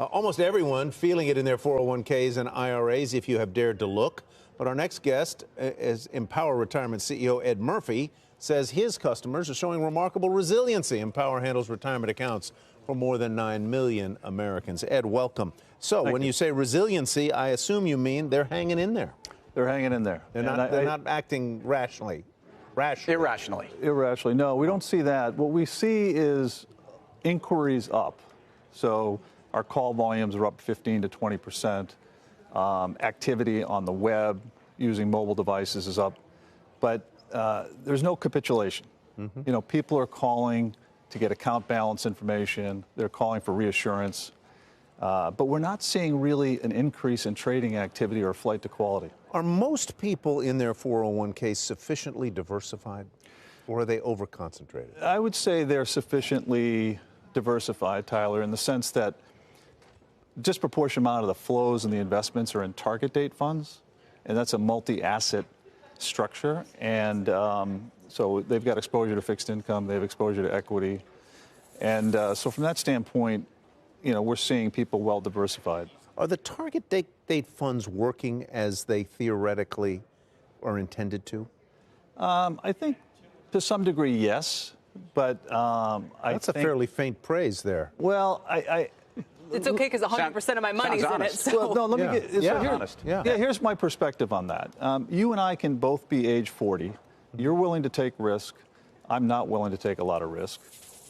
Almost everyone feeling it in their 401ks and IRAs if you have dared to look. But our next guest is Empower Retirement CEO Ed Murphy says his customers are showing remarkable resiliency. Empower handles retirement accounts for more than 9 million Americans. Ed, welcome. So when you say resiliency, I assume you mean they're hanging in there. They're hanging in there. They're not acting rationally. Irrationally. No, we don't see that. What we see is inquiries up. So our call volumes are up 15 to 20%. Activity on the web using mobile devices is up. But there's no capitulation. Mm-hmm. You know, people are calling to get account balance information. They're calling for reassurance. But we're not seeing really an increase in trading activity or a flight to quality. Are most people in their 401ks sufficiently diversified, or are they overconcentrated? I would say they're sufficiently diversified, Tyler, in the sense that disproportionate amount of the flows and the investments are in target date funds, and that's a multi-asset structure. And so they've got exposure to fixed income, they have exposure to equity. And so from that standpoint, you know, we're seeing people well diversified. Are the target date funds working as they theoretically are intended to? I think to some degree, yes. But that's a fairly faint praise there. Well, it's okay because 100% of my money's in it. So. Well, no, let me get honest. Here's my perspective on that. You and I can both be age 40. You're willing to take risk. I'm not willing to take a lot of risk.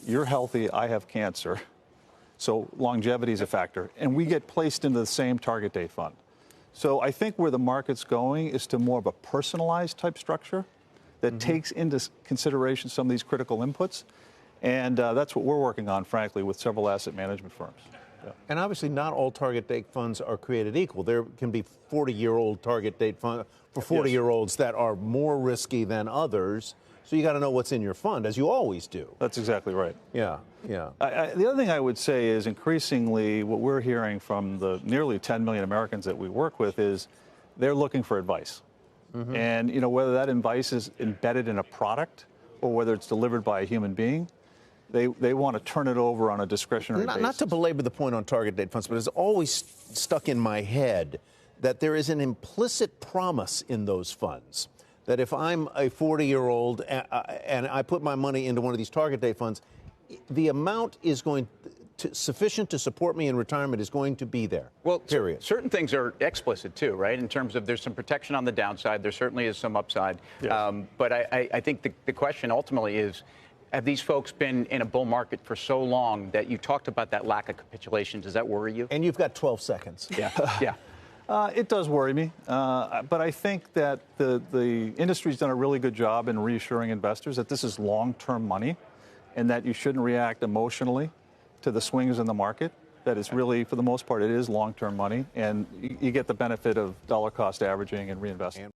You're healthy. I have cancer. So longevity is a factor. And we get placed into the same target date fund. So I think where the market's going is to more of a personalized type structure that takes into consideration some of these critical inputs. And that's what we're working on, frankly, with several asset management firms. Yeah. And obviously not all target date funds are created equal. There can be 40-year-old target date funds for 40-year-olds that are more risky than others. So you got to know what's in your fund, as you always do. That's exactly right. Yeah. The other thing I would say is increasingly what we're hearing from the nearly 10 million Americans that we work with is they're looking for advice. Mm-hmm. And, you know, whether that advice is embedded in a product or whether it's delivered by a human being, they want to turn it over on a discretionary basis. Not to belabor the point on target date funds, but it's always stuck in my head that there is an implicit promise in those funds that if I'm a 40-year-old and I put my money into one of these target date funds, the amount is going to sufficient to support me in retirement is going to be there. Well, period. Certain things are explicit too, right? In terms of there's some protection on the downside, there certainly is some upside. Yes. But I think the question ultimately is, have these folks been in a bull market for so long that you talked about that lack of capitulation? Does that worry you? And you've got 12 seconds. Yeah. It does worry me, but I think that the industry's done a really good job in reassuring investors that this is long-term money and that you shouldn't react emotionally to the swings in the market, that it's really, for the most part, it is long-term money, and you get the benefit of dollar cost averaging and reinvesting.